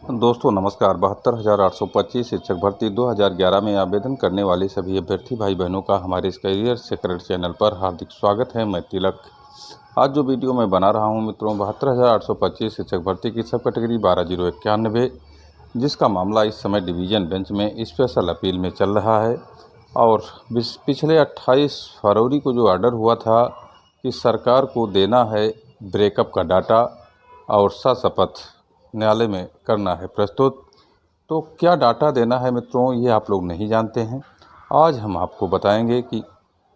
दोस्तों नमस्कार। 72,825 शिक्षक भर्ती 2011 में आवेदन करने वाले सभी अभ्यर्थी भाई बहनों का हमारे इस करियर सीक्रेट चैनल पर हार्दिक स्वागत है। मैं तिलक। आज जो वीडियो मैं बना रहा हूं मित्रों, 72,825 शिक्षक भर्ती की सब कैटेगरी 12,091, जिसका मामला इस समय डिवीज़न बेंच में स्पेशल अपील में चल रहा है। और पिछले 28 फरवरी को जो ऑर्डर हुआ था कि सरकार को देना है ब्रेकअप का डाटा और सशपथ न्यायालय में करना है प्रस्तुत, तो क्या डाटा देना है मित्रों, ये आप लोग नहीं जानते हैं। आज हम आपको बताएंगे कि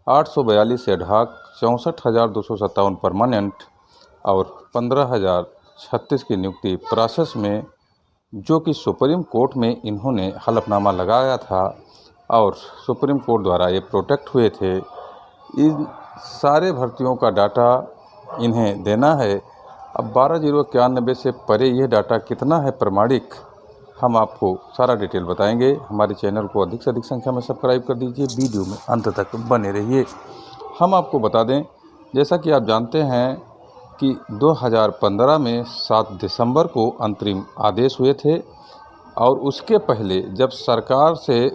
842 एडहॉक, 64,257 परमानेंट और 15,036 की नियुक्ति प्रोसेस में, जो कि सुप्रीम कोर्ट में इन्होंने हलफनामा लगाया था और सुप्रीम कोर्ट द्वारा ये प्रोटेक्ट हुए थे। इन सारे भर्तियों का डाटा इन्हें देना है। अब 12,091 से परे यह डाटा कितना है प्रमाणिक, हम आपको सारा डिटेल बताएंगे। हमारे चैनल को अधिक से अधिक संख्या में सब्सक्राइब कर दीजिए, वीडियो में अंत तक बने रहिए। हम आपको बता दें, जैसा कि आप जानते हैं कि 2015 में 7 दिसंबर को अंतरिम आदेश हुए थे और उसके पहले जब सरकार से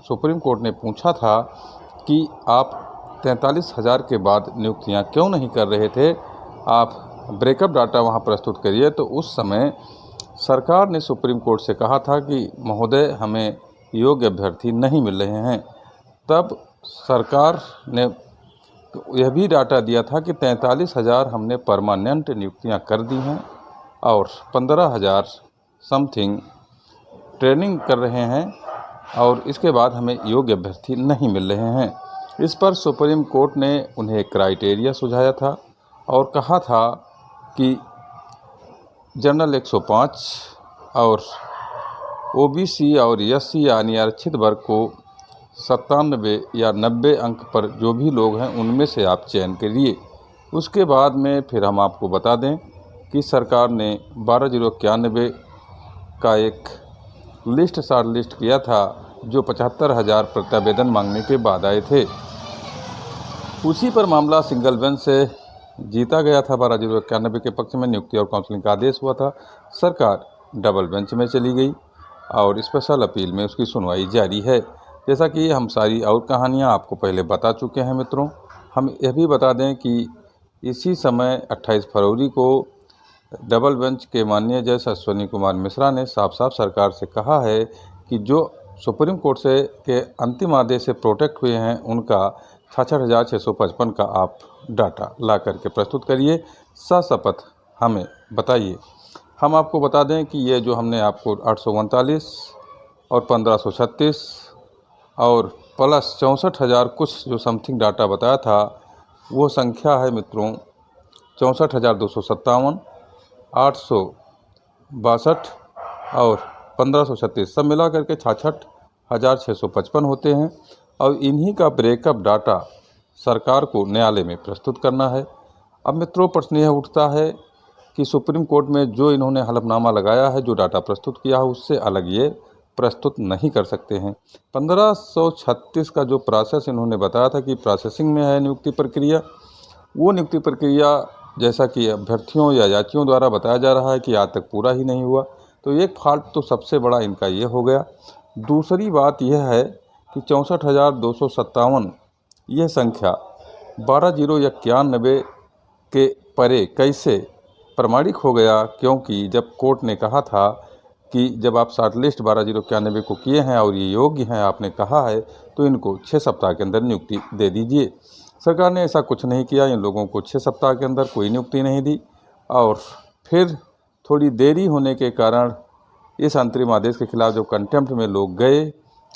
सुप्रीम कोर्ट ने पूछा था कि आप 43,000 के बाद नियुक्तियां क्यों नहीं कर रहे थे, आप ब्रेकअप डाटा वहां प्रस्तुत करिए, तो उस समय सरकार ने सुप्रीम कोर्ट से कहा था कि महोदय हमें योग्य अभ्यर्थी नहीं मिल रहे हैं। तब सरकार ने यह भी डाटा दिया था कि 43,000 हमने परमानेंट नियुक्तियां कर दी हैं और 15,000 समथिंग ट्रेनिंग कर रहे हैं और इसके बाद हमें योग्य अभ्यर्थी नहीं मिल रहे हैं। इस पर सुप्रीम कोर्ट ने उन्हें क्राइटेरिया सुझाया था और कहा था कि जनरल 105 और ओबीसी और एससी यानी आरक्षित वर्ग को 97 या 90 अंक पर जो भी लोग हैं उनमें से आप चयन करिए। उसके बाद में फिर हम आपको बता दें कि सरकार ने 12,091 का एक शॉर्ट लिस्ट किया था, जो 75,000 प्रत्यावेदन मांगने के बाद आए थे। उसी पर मामला सिंगल बेंच से जीता गया था। 12,091 के पक्ष में नियुक्ति और काउंसलिंग का आदेश हुआ था। सरकार डबल बेंच में चली गई और स्पेशल अपील में उसकी सुनवाई जारी है। जैसा कि हम सारी और कहानियां आपको पहले बता चुके हैं मित्रों, हम यह भी बता दें कि इसी समय 28 फरवरी को डबल बेंच के माननीय जज अश्विनी कुमार मिश्रा ने साफ साफ सरकार से कहा है कि जो सुप्रीम कोर्ट से के अंतिम आदेश से प्रोटेक्ट हुए हैं उनका 66,655 का आप डाटा ला करके प्रस्तुत करिए, सशपथ हमें बताइए। हम आपको बता दें कि ये जो हमने आपको 839 और 1536 और प्लस 64,000 कुछ जो समथिंग डाटा बताया था, वो संख्या है मित्रों 64,257, 862 और 1536, सब मिला करके 66,655 होते हैं। और इन्हीं का ब्रेकअप डाटा सरकार को न्यायालय में प्रस्तुत करना है। अब मित्रों प्रश्न यह उठता है कि सुप्रीम कोर्ट में जो इन्होंने हलफनामा लगाया है, जो डाटा प्रस्तुत किया है, उससे अलग ये प्रस्तुत नहीं कर सकते हैं। 1536 का जो प्रोसेस इन्होंने बताया था कि प्रोसेसिंग में है नियुक्ति प्रक्रिया, वो नियुक्ति प्रक्रिया जैसा कि अभ्यर्थियों या याचियों द्वारा बताया जा रहा है कि आज तक पूरा ही नहीं हुआ। तो एक फॉल्ट तो सबसे बड़ा इनका ये हो गया। दूसरी बात यह है कि 64,257 यह संख्या 12,091 के परे कैसे प्रमाणिक हो गया, क्योंकि जब कोर्ट ने कहा था कि जब आप शॉर्ट लिस्ट 12,091 को किए हैं और ये योग्य हैं, आपने कहा है, तो इनको 6 सप्ताह के अंदर नियुक्ति दे दीजिए। सरकार ने ऐसा कुछ नहीं किया, इन लोगों को 6 सप्ताह के अंदर कोई नियुक्ति नहीं दी और फिर थोड़ी देरी होने के कारण इस अंतरिम आदेश के खिलाफ जब कंटेम्प्ट में लोग गए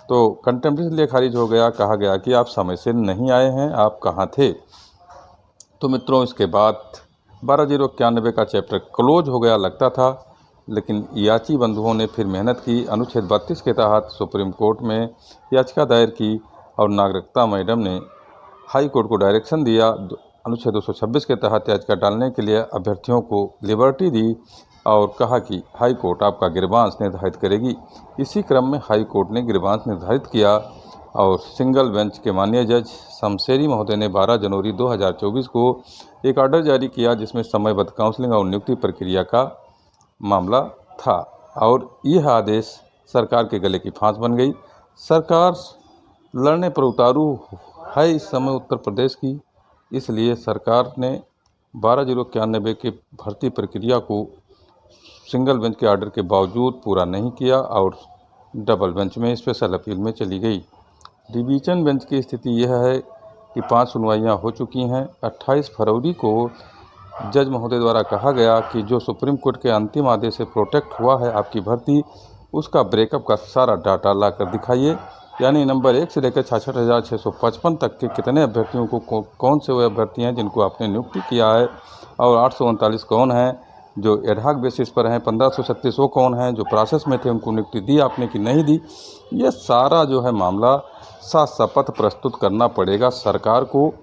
तो कंटेम्प्ट इसलिए खारिज हो गया, कहा गया कि आप समय से नहीं आए हैं, आप कहाँ थे। तो मित्रों इसके बाद 12,091 का चैप्टर क्लोज हो गया लगता था, लेकिन याची बंधुओं ने फिर मेहनत की, अनुच्छेद 32 के तहत सुप्रीम कोर्ट में याचिका दायर की और नागरिकता मैडम ने हाई कोर्ट को डायरेक्शन दिया, अनुच्छेद 226 के तहत याचिका डालने के लिए अभ्यर्थियों को लिबर्टी दी और कहा कि हाई कोर्ट आपका गिरबांश निर्धारित करेगी। इसी क्रम में हाई कोर्ट ने गिरबांश निर्धारित किया और सिंगल बेंच के माननीय जज शमशेरी महोदय ने 12 जनवरी 2024 को एक ऑर्डर जारी किया, जिसमें समयबद्ध काउंसलिंग और नियुक्ति प्रक्रिया का मामला था। और यह आदेश सरकार के गले की फांस बन गई। सरकार लड़ने पर उतारू है इस समय उत्तर प्रदेश की, इसलिए सरकार ने 12091 की भर्ती प्रक्रिया को सिंगल बेंच के आर्डर के बावजूद पूरा नहीं किया और डबल बेंच में स्पेशल अपील में चली गई। डिवीजन बेंच की स्थिति यह है कि 5 सुनवाइयाँ हो चुकी हैं। 28 फरवरी को जज महोदय द्वारा कहा गया कि जो सुप्रीम कोर्ट के अंतिम आदेश से प्रोटेक्ट हुआ है आपकी भर्ती, उसका ब्रेकअप का सारा डाटा ला कर दिखाइए, यानी नंबर 1 से लेकर 66,655 तक के कितने अभ्यर्थियों को कौन से वो अभ्यर्थी हैं जिनको आपने नियुक्ति किया है, और 839 कौन हैं जो एडहॉक बेसिस पर हैं, 1536 वो कौन हैं जो प्रोसेस में थे, उनको नियुक्ति दी आपने कि नहीं दी। ये सारा जो है मामला सशपथ प्रस्तुत करना पड़ेगा सरकार को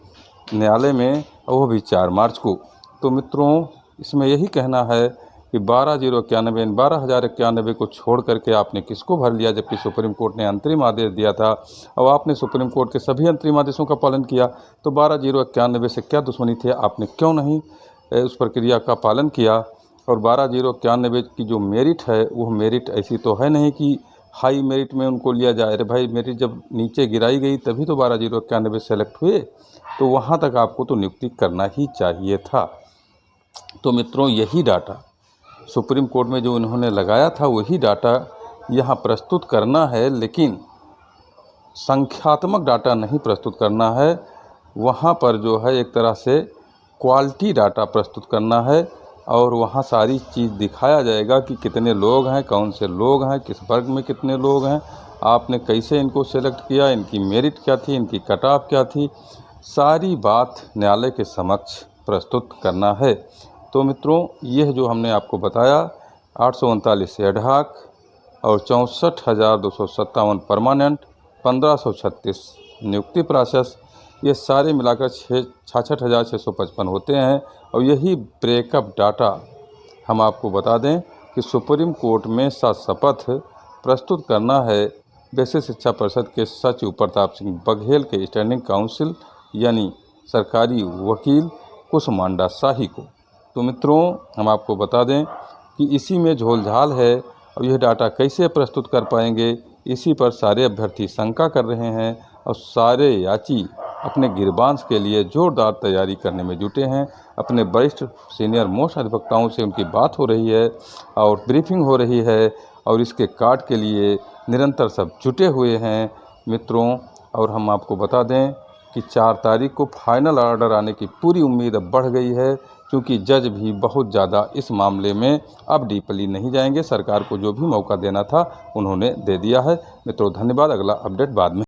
न्यायालय में, और वो भी 4 मार्च को। तो मित्रों, इसमें यही कहना है कि 12,091 को छोड़ करके आपने किसको भर लिया, जबकि सुप्रीम कोर्ट ने अंतरिम आदेश दिया था और आपने सुप्रीम कोर्ट के सभी अंतरिम आदेशों का पालन किया। तो 12,091 से क्या दुश्मनी थी, आपने क्यों नहीं उस प्रक्रिया का पालन किया? और 12,091 की जो मेरिट है वो मेरिट ऐसी तो है नहीं कि हाई मेरिट में उनको लिया जाए। अरे भाई, मेरिट जब नीचे गिराई गई तभी तो 12,091 सेलेक्ट हुए, तो वहाँ तक आपको तो नियुक्ति करना ही चाहिए था। तो मित्रों, यही डाटा सुप्रीम कोर्ट में जो इन्होंने लगाया था वही डाटा यहाँ प्रस्तुत करना है, लेकिन संख्यात्मक डाटा नहीं प्रस्तुत करना है। वहाँ पर जो है एक तरह से क्वालिटी डाटा प्रस्तुत करना है और वहाँ सारी चीज़ दिखाया जाएगा कि कितने लोग हैं, कौन से लोग हैं, किस वर्ग में कितने लोग हैं, आपने कैसे इनको सेलेक्ट किया, इनकी मेरिट क्या थी, इनकी कट ऑफ क्या थी, सारी बात न्यायालय के समक्ष प्रस्तुत करना है। तो मित्रों, यह जो हमने आपको बताया 839 एडहॉक और 64,257 परमानेंट, 1536 नियुक्ति प्रोसेस, ये सारे मिलाकर 66,655 होते हैं। और यही ब्रेकअप डाटा हम आपको बता दें कि सुप्रीम कोर्ट में सशपथ प्रस्तुत करना है बेसिक शिक्षा परिषद के सचिव प्रताप सिंह बघेल के स्टैंडिंग काउंसिल यानी सरकारी वकील कुसमांडा शाही को। तो मित्रों, हम आपको बता दें कि इसी में झोलझाल है और यह डाटा कैसे प्रस्तुत कर पाएंगे, इसी पर सारे अभ्यर्थी शंका कर रहे हैं और सारे याची अपने गिरबांस के लिए जोरदार तैयारी करने में जुटे हैं। अपने वरिष्ठ सीनियर मोस्ट अधिवक्ताओं से उनकी बात हो रही है और ब्रीफिंग हो रही है और इसके कार्ड के लिए निरंतर सब जुटे हुए हैं मित्रों। और हम आपको बता दें कि 4 तारीख को फाइनल ऑर्डर आने की पूरी उम्मीद अब बढ़ गई है, क्योंकि जज भी बहुत ज़्यादा इस मामले में अब डीपली नहीं जाएंगे। सरकार को जो भी मौका देना था उन्होंने दे दिया है। मित्रों, धन्यवाद। अगला अपडेट बाद में।